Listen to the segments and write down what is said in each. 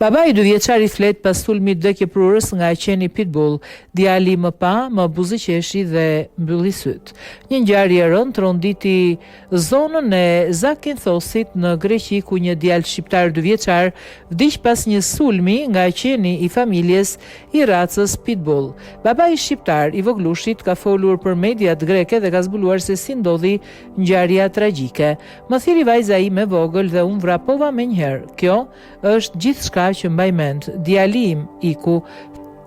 Babai 2 vjeçar i flet pas sulmit vdekjeprurës nga qeni Pitbull. Djali më pa, më buzëqeshi dhe mbylli syt. Një ngjarje e rëndë tronditi zonën e Zakinthosit në Greqi, ku një djalë shqiptar 2 vjeçar vdiq pas një sulmi nga qeni i familjes i racës Pitbull. Babai shqiptar i voglushit ka folur për mediat greke dhe ka zbuluar se si ndodhi ngjarja tragjike. Më thiri vajza ime vogël dhe unë vrapova menjëherë. Kjo është gjithçka që mbaj mend. Djali im iku,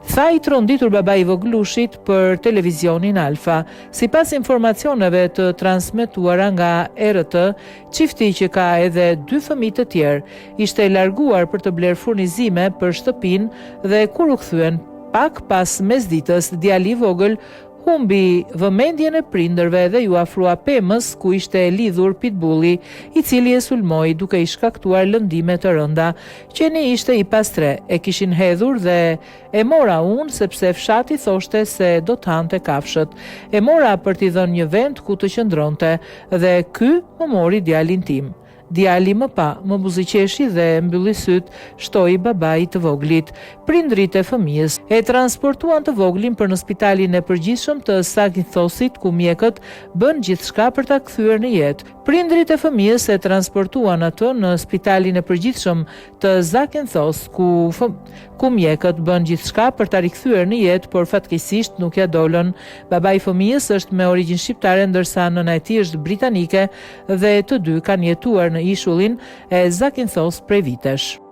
tha i tronditur babai i voglushit për televizionin Alfa. Sipas informacioneve të transmetuara nga RT, çifti që ka edhe 2 fëmijë të tjerë ishte larguar për të bler furnizime për shtëpinë dhe kur u kthyen pak pas mesditës, djali i vogël humbi vëmendjen e prindërve dhe ju afrua pemës ku ishte lidhur Pitbulli, i cili e sulmoi duke i shkaktuar lëndime të rënda. Qeni ishte i pastre, e kishin hedhur dhe e mora unë sepse fshati thoshte se do të hante kafshët. E mora për t'i dhënë një vend ku të qëndronte dhe ky më mori djalin tim. Djali më pa, më buzëqeshi dhe mbylli syt, shtoi babai të voglit. Prindrit e fëmijës e transportuan të voglin për në spitalin e përgjithshëm të Zakinthosit, ku mjekët bën gjithçka për ta kthyer në jetë. Prindrit e fëmijës e transportuan atë në spitalin e përgjithshëm të Zakinthos, ku mjekët bën gjithçka për ta rikthyer në jetë, por fatkeqësisht nuk ja dolën. Babai i fëmijës është me origjinë shqiptare, ndërsa nëna e tij është britanike dhe të dy kanë jetuar në ishullin e Zakinthos prej vitesh.